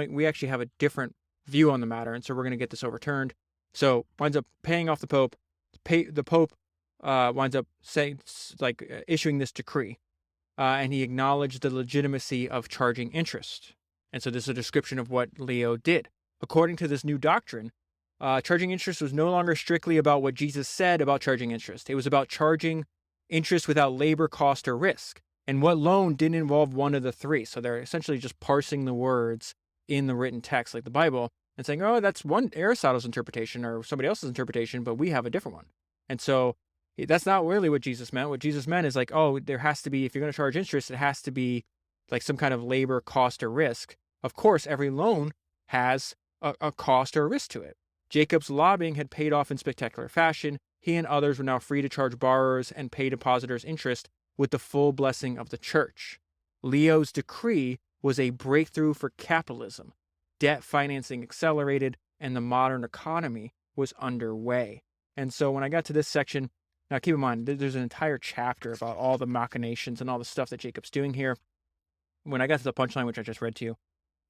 we actually have a different view on the matter, and so we're going to get this overturned. So winds up paying off the Pope. The Pope winds up issuing this decree, and he acknowledged the legitimacy of charging interest. And so this is a description of what Leo did. According to this new doctrine, charging interest was no longer strictly about what Jesus said about charging interest. It was about charging interest without labor, cost, or risk. And what loan didn't involve one of the three. So they're essentially just parsing the words in the written text, like the Bible, and saying, oh, that's one Aristotle's interpretation or somebody else's interpretation, but we have a different one. And so that's not really what Jesus meant. What Jesus meant is like, oh, there has to be, if you're going to charge interest, it has to be like some kind of labor, cost, or risk. Of course, every loan has a cost or a risk to it. Jacob's lobbying had paid off in spectacular fashion. He and others were now free to charge borrowers and pay depositors interest with the full blessing of the church. Leo's decree was a breakthrough for capitalism. Debt financing accelerated, and the modern economy was underway. And so when I got to this section, now keep in mind, there's an entire chapter about all the machinations and all the stuff that Jacob's doing here. When I got to the punchline, which I just read to you,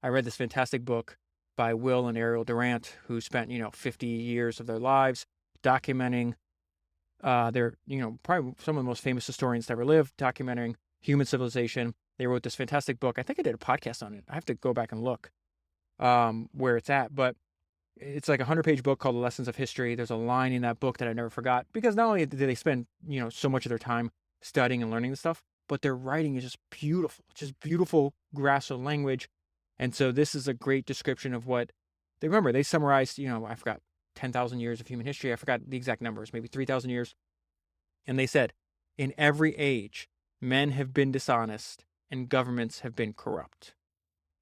I read this fantastic book by Will and Ariel Durant, who spent, 50 years of their lives documenting they're, probably some of the most famous historians that ever lived, documenting human civilization. They wrote this fantastic book. I think I did a podcast on it. I have to go back and look where it's at, but it's like a 100-page book called The Lessons of History. There's a line in that book that I never forgot, because not only did they spend, so much of their time studying and learning this stuff, but their writing is just beautiful grasp of language. And so this is a great description of what they summarized, I forgot, 10,000 years of human history. I forgot the exact numbers, maybe 3,000 years. And they said, in every age, men have been dishonest and governments have been corrupt.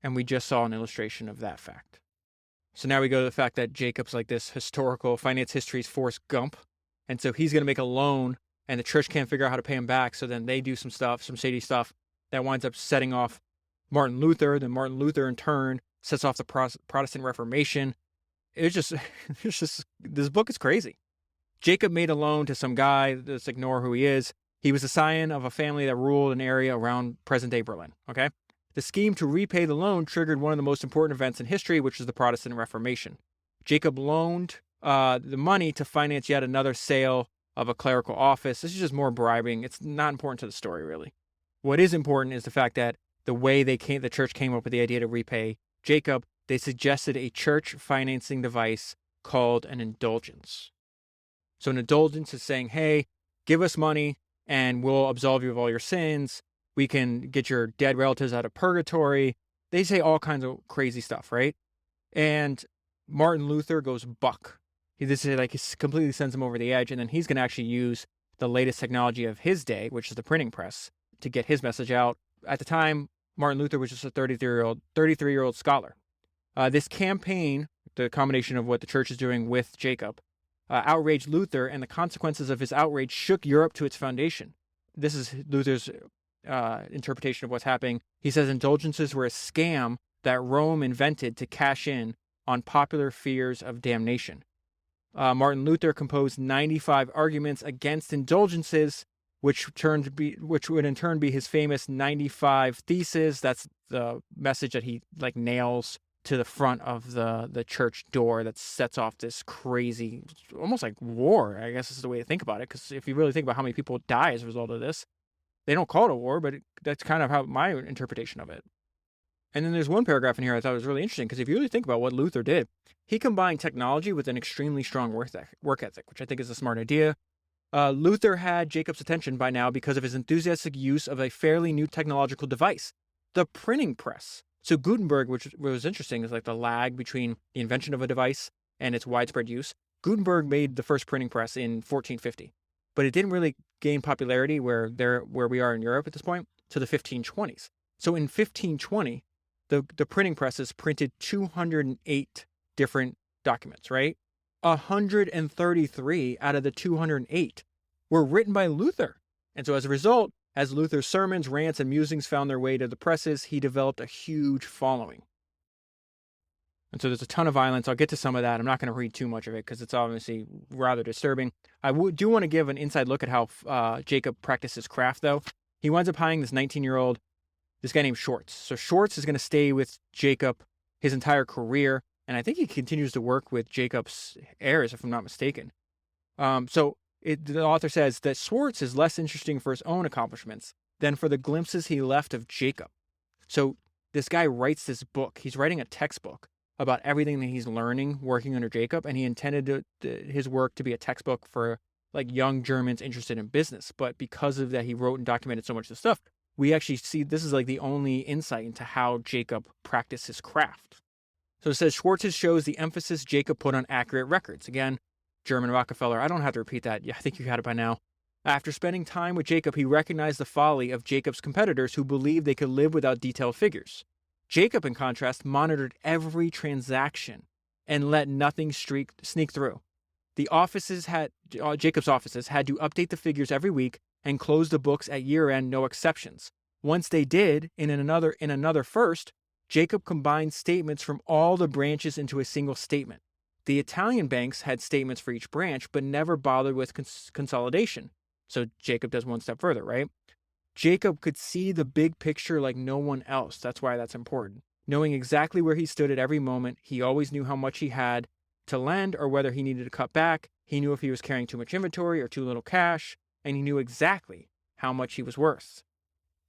And we just saw an illustration of that fact. So now we go to the fact that Jacob's like this historical finance history's Forrest Gump. And so he's going to make a loan and the church can't figure out how to pay him back. So then they do some shady stuff that winds up setting off Martin Luther. Then Martin Luther in turn sets off the Protestant Reformation. It's just this book is crazy. Jacob made a loan to some guy. Let's ignore who he is. He was a scion of a family that ruled an area around present-day Berlin, okay? The scheme to repay the loan triggered one of the most important events in history, which is the Protestant Reformation. Jacob loaned the money to finance yet another sale of a clerical office. This is just more bribing. It's not important to the story, really. What is important is the fact that the way the church came up with the idea to repay Jacob, they suggested a church financing device called an indulgence. So an indulgence is saying, hey, give us money and we'll absolve you of all your sins. We can get your dead relatives out of purgatory. They say all kinds of crazy stuff, right? And Martin Luther goes buck. He completely sends him over the edge, and then he's going to actually use the latest technology of his day, which is the printing press, to get his message out. At the time, Martin Luther was just a 33-year-old scholar. This campaign, the combination of what the church is doing with Jacob, outraged Luther, and the consequences of his outrage shook Europe to its foundation. This is Luther's interpretation of what's happening. He says indulgences were a scam that Rome invented to cash in on popular fears of damnation. Martin Luther composed 95 arguments against indulgences, which would in turn be his famous 95 Theses. That's the message that he nails to the front of the church door that sets off this crazy, almost like war, I guess is the way to think about it. Because if you really think about how many people die as a result of this, they don't call it a war, but that's kind of how my interpretation of it. And then there's one paragraph in here I thought was really interesting, because if you really think about what Luther did, he combined technology with an extremely strong work ethic, which I think is a smart idea. Luther had Jacob's attention by now because of his enthusiastic use of a fairly new technological device, the printing press. So Gutenberg, which was interesting, is like the lag between the invention of a device and its widespread use. Gutenberg made the first printing press in 1450, but it didn't really gain popularity where we are in Europe at this point to the 1520s. So in 1520, the printing presses printed 208 different documents, right? 133 out of the 208 were written by Luther. And so as a result, as Luther's sermons, rants, and musings found their way to the presses, he developed a huge following. And so there's a ton of violence. I'll get to some of that. I'm not going to read too much of it because it's obviously rather disturbing. I do want to give an inside look at how Jacob practiced his craft, though. He winds up hiring this 19-year-old, this guy named Shorts. So Shorts is going to stay with Jacob his entire career. and I think he continues to work with Jacob's heirs, if I'm not mistaken. The author says that Schwartz is less interesting for his own accomplishments than for the glimpses he left of Jacob. So this guy writes this book. He's writing a textbook about everything that he's learning working under Jacob, and he intended his work to be a textbook for like young Germans interested in business. But because of that, he wrote and documented so much of the stuff. We actually see this is like the only insight into how Jacob practiced his craft. So it says Schwartz shows the emphasis Jacob put on accurate records. Again, German Rockefeller. I don't have to repeat that. Yeah, I think you had it by now. After spending time with Jacob, he recognized the folly of Jacob's competitors who believed they could live without detailed figures. Jacob, in contrast, monitored every transaction and let nothing sneak through. Jacob's offices had to update the figures every week and close the books at year-end, no exceptions. Once they did, in another first, Jacob combined statements from all the branches into a single statement. The Italian banks had statements for each branch, but never bothered with consolidation. So Jacob does one step further, right? Jacob could see the big picture like no one else. That's why that's important. Knowing exactly where he stood at every moment, he always knew how much he had to lend or whether he needed to cut back. He knew if he was carrying too much inventory or too little cash, and he knew exactly how much he was worth.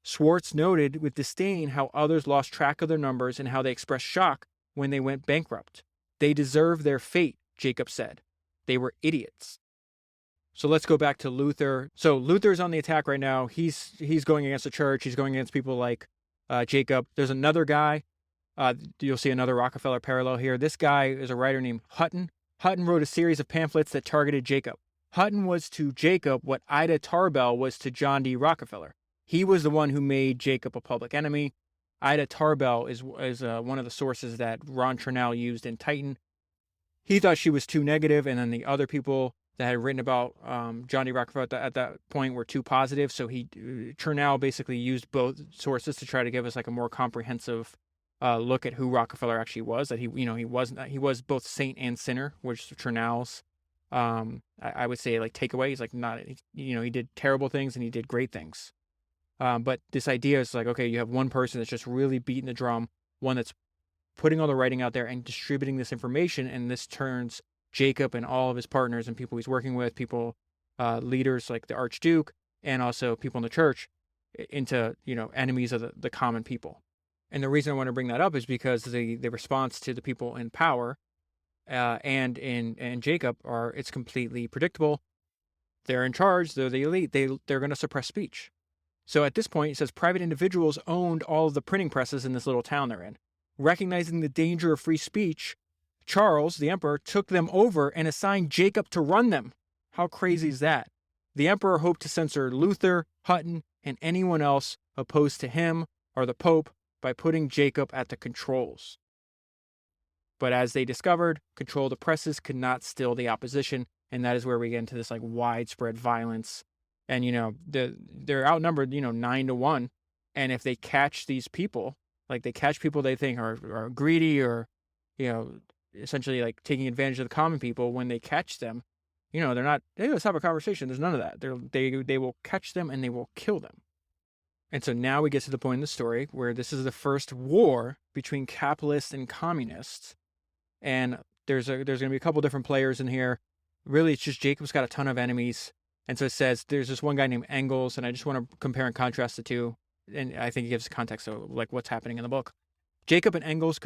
Schwartz noted with disdain how others lost track of their numbers and how they expressed shock when they went bankrupt. They deserve their fate, Jacob said. They were idiots. So let's go back to Luther. So Luther's on the attack right now. He's going against the church. He's going against people like Jacob. There's another guy. You'll see another Rockefeller parallel here. This guy is a writer named Hutton. Hutton wrote a series of pamphlets that targeted Jacob. Hutton was to Jacob what Ida Tarbell was to John D. Rockefeller. He was the one who made Jacob a public enemy. Ida Tarbell is one of the sources that Ron Chernow used in Titan. He thought she was too negative, and then the other people that had written about John D. Rockefeller at that point were too positive. So Chernow basically used both sources to try to give us like a more comprehensive look at who Rockefeller actually was. That he was both saint and sinner, which Chernow's I would say like takeaway. He's like he did terrible things and he did great things. But this idea is like, okay, you have one person that's just really beating the drum, one that's putting all the writing out there and distributing this information, and this turns Jacob and all of his partners and people he's working with, leaders like the Archduke and also people in the church, into enemies of the common people. And the reason I want to bring that up is because the response to the people in power and Jacob it's completely predictable. They're in charge. They're the elite. They're going to suppress speech. So at this point, it says private individuals owned all of the printing presses in this little town they're in. Recognizing the danger of free speech, Charles, the emperor, took them over and assigned Jacob to run them. How crazy is that? The emperor hoped to censor Luther, Hutton, and anyone else opposed to him or the Pope by putting Jacob at the controls. But as they discovered, control of the presses could not still the opposition, and that is where we get into this like widespread violence. And they're outnumbered 9-1, and if they catch these people, like they catch people they think are greedy or essentially like taking advantage of the common people, when they catch them, they're not, hey, let's have a conversation. There's none of that. They will catch them and they will kill them. And so now we get to the point in the story where this is the first war between capitalists and communists. And there's going to be a couple different players in here. Really, it's just Jacob's got a ton of enemies. And so it says there's this one guy named Engels, and I just want to compare and contrast the two. And I think it gives context of like what's happening in the book. Jacob and Engels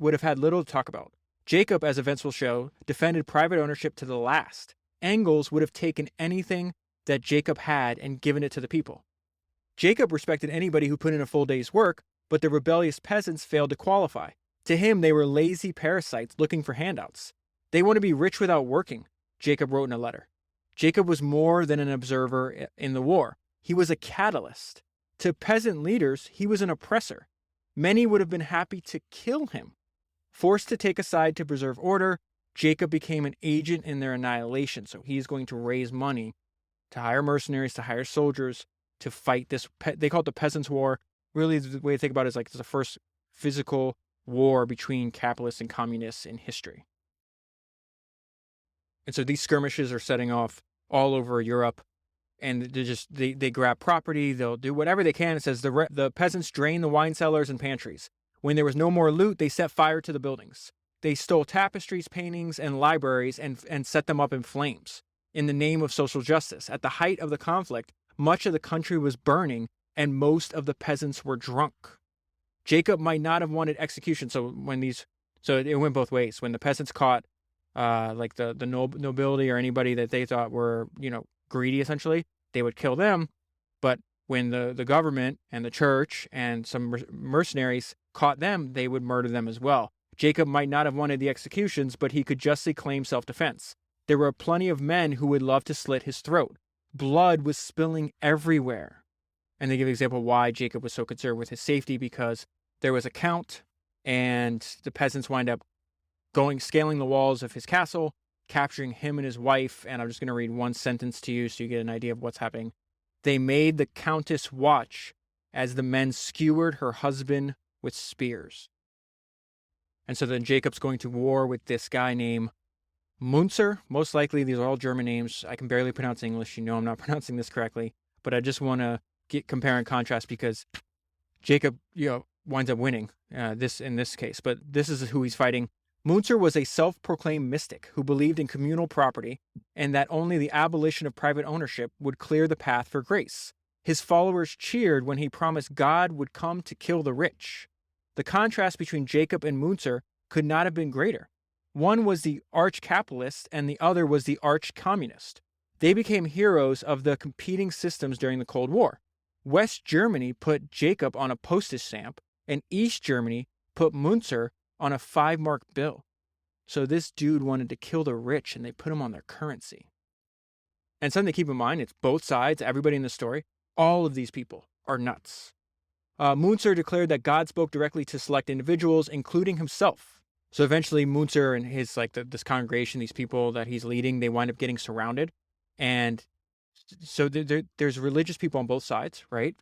would have had little to talk about. Jacob, as events will show, defended private ownership to the last. Engels would have taken anything that Jacob had and given it to the people. Jacob respected anybody who put in a full day's work, but the rebellious peasants failed to qualify. To him, they were lazy parasites looking for handouts. They want to be rich without working, Jacob wrote in a letter. Jacob was more than an observer in the war. He was a catalyst. To peasant leaders, he was an oppressor. Many would have been happy to kill him. Forced to take a side to preserve order, Jacob became an agent in their annihilation. So he's going to raise money to hire mercenaries, to hire soldiers, to fight this. They call it the Peasants' War. Really, the way to think about it is like it's the first physical war between capitalists and communists in history. And so these skirmishes are setting off all over Europe, and they grab property. They'll do whatever they can. It says the peasants drain the wine cellars and pantries. When there was no more loot, they set fire to the buildings. they stole tapestries, paintings, and libraries and set them up in flames in the name of social justice. At the height of the conflict, much of the country was burning and most of the peasants were drunk. Jacob might not have wanted execution. So it went both ways. When the peasants caught like the nobility or anybody that they thought were, greedy, essentially, they would kill them. But when the government and the church and some mercenaries caught them, they would murder them as well. Jacob might not have wanted the executions, but he could justly claim self-defense. There were plenty of men who would love to slit his throat. Blood was spilling everywhere. And they give an example why Jacob was so concerned with his safety, because there was a count, and the peasants wind up scaling the walls of his castle, capturing him and his wife. And I'm just going to read one sentence to you so you get an idea of what's happening. They made the countess watch as the men skewered her husband with spears. And so then Jacob's going to war with this guy named Munzer. Most likely, these are all German names. I can barely pronounce English. I'm not pronouncing this correctly. But I just want to compare and contrast, because Jacob, winds up winning in this case. But this is who he's fighting. Munzer was a self-proclaimed mystic who believed in communal property and that only the abolition of private ownership would clear the path for grace. His followers cheered when he promised God would come to kill the rich. The contrast between Jacob and Munzer could not have been greater. One was the arch-capitalist and the other was the arch-communist. They became heroes of the competing systems during the Cold War. West Germany put Jacob on a postage stamp, and East Germany put Munzer on a 5-mark bill. So this dude wanted to kill the rich, and they put him on their currency. And something to keep in mind, it's both sides, everybody in the story, all of these people are nuts. Munzer declared that God spoke directly to select individuals, including himself. So eventually Munzer and his, this congregation, these people that he's leading, they wind up getting surrounded. And so there's religious people on both sides, right?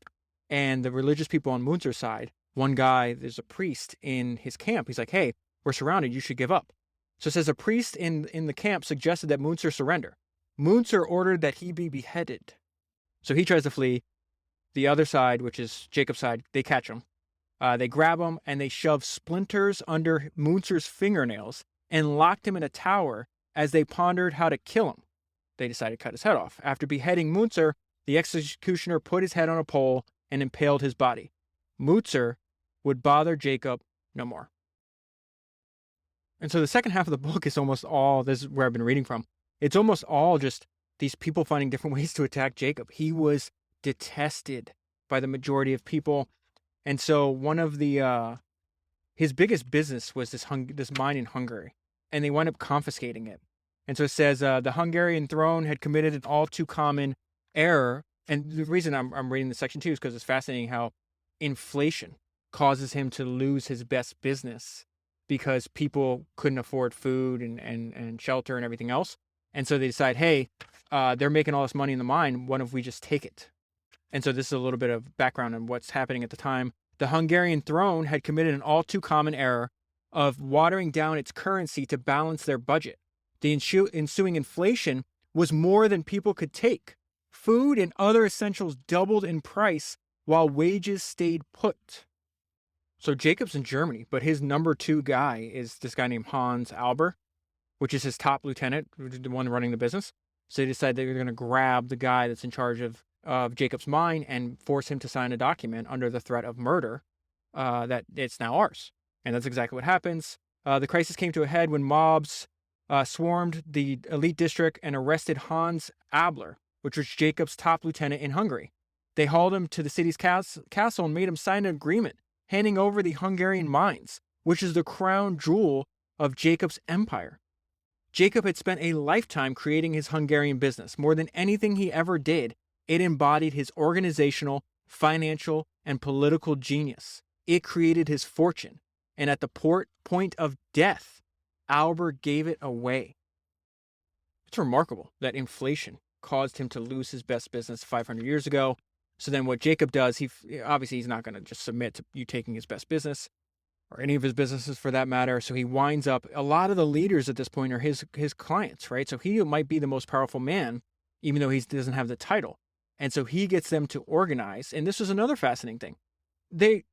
And the religious people on Munzer's side, one guy, there's a priest in his camp. He's like, hey, we're surrounded. You should give up. So it says a priest in the camp suggested that Munzer surrender. Munzer ordered that he be beheaded. So he tries to flee. The other side, which is Jacob's side, they catch him. They grab him and they shove splinters under Munzer's fingernails and locked him in a tower as they pondered how to kill him. They decided to cut his head off. After beheading Munzer, the executioner put his head on a pole and impaled his body. Munzer would bother Jacob no more. And so the second half of the book is almost all, this is where I've been reading from, it's almost all just these people finding different ways to attack Jacob. He was detested by the majority of people. And so one of his biggest business was this mine in Hungary, and they wound up confiscating it. And so it says the Hungarian throne had committed an all too common error. And the reason I'm reading this section too is because it's fascinating how inflation causes him to lose his best business because people couldn't afford food and shelter and everything else. And so they decide, hey, they're making all this money in the mine. What if we just take it? And so this is a little bit of background on what's happening at the time. The Hungarian throne had committed an all too common error of watering down its currency to balance their budget. The ensuing inflation was more than people could take. Food and other essentials doubled in price while wages stayed put. So Jacob's in Germany, but his number 2 guy is this guy named Hans Alber, which is his top lieutenant, the one running the business. So they decide they're going to grab the guy that's in charge of Jacob's mine and force him to sign a document under the threat of murder that it's now ours. And that's exactly what happens. The crisis came to a head when mobs swarmed the elite district and arrested Hans Abler, which was Jacob's top lieutenant in Hungary. They hauled him to the city's castle and made him sign an agreement, handing over the Hungarian mines, which is the crown jewel of Jacob's empire. Jacob had spent a lifetime creating his Hungarian business. More than anything he ever did, it embodied his organizational, financial, and political genius. It created his fortune. And at the point of death, Albert gave it away. It's remarkable that inflation caused him to lose his best business 500 years ago. So then what Jacob does, obviously he's not going to just submit to you taking his best business or any of his businesses for that matter. So he winds up, a lot of the leaders at this point are his clients, right? So he might be the most powerful man, even though he doesn't have the title. And so he gets them to organize. And this is another fascinating thing. They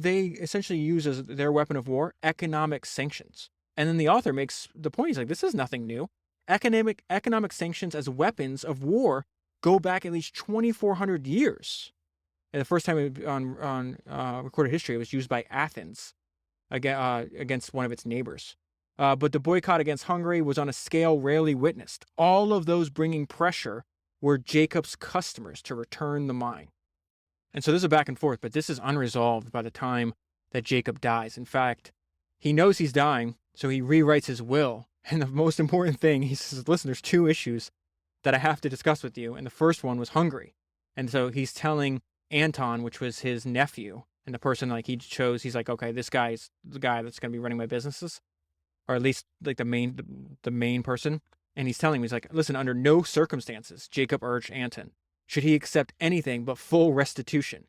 essentially use as their weapon of war economic sanctions. And then the author makes the point, he's like, this is nothing new. Economic sanctions as weapons of war go back at least 2,400 years. And the first time on recorded history, it was used by Athens against one of its neighbors. But the boycott against Hungary was on a scale rarely witnessed. All of those bringing pressure were Jacob's customers to return the mine. And so this is a back and forth, but this is unresolved by the time that Jacob dies. In fact, he knows he's dying, so he rewrites his will. And the most important thing, he says, listen, there's 2 issues that I have to discuss with you. And the first one was Hungary. And so he's telling Anton, which was his nephew, and the person like he chose, he's like, okay, this guy's the guy that's going to be running my businesses, or at least like the main person. And he's telling me, he's like, listen, under no circumstances, Jacob urged Anton, should he accept anything but full restitution.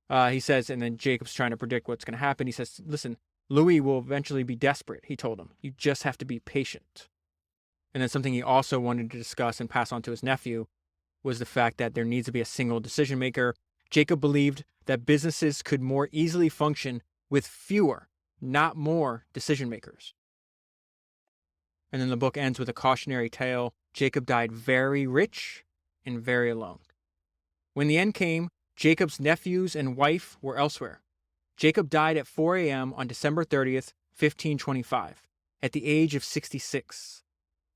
He says, and then Jacob's trying to predict what's going to happen. He says, listen, Louis will eventually be desperate, he told him. You just have to be patient. And then something he also wanted to discuss and pass on to his nephew was the fact that there needs to be a single decision maker. Jacob believed that businesses could more easily function with fewer, not more, decision makers. And then the book ends with a cautionary tale. Jacob died very rich and very alone. When the end came, Jacob's nephews and wife were elsewhere. Jacob died at 4 a.m. on December 30th, 1525, at the age of 66.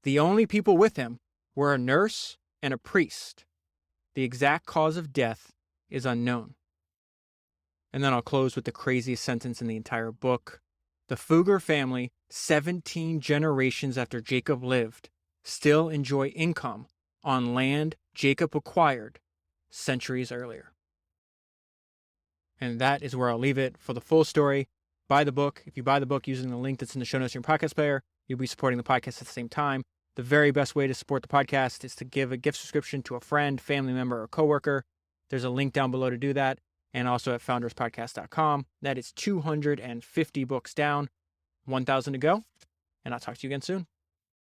The only people with him were a nurse and a priest. The exact cause of death is unknown. And then I'll close with the craziest sentence in the entire book. The Fugger family, 17 generations after Jacob lived, still enjoy income on land Jacob acquired centuries earlier. And that is where I'll leave it. For the full story, buy the book. If you buy the book using the link that's in the show notes in your podcast player, you'll be supporting the podcast at the same time. The very best way to support the podcast is to give a gift subscription to a friend, family member, or coworker. There's a link down below to do that. And also at founderspodcast.com. That is 250 books down, 1,000 to go. And I'll talk to you again soon.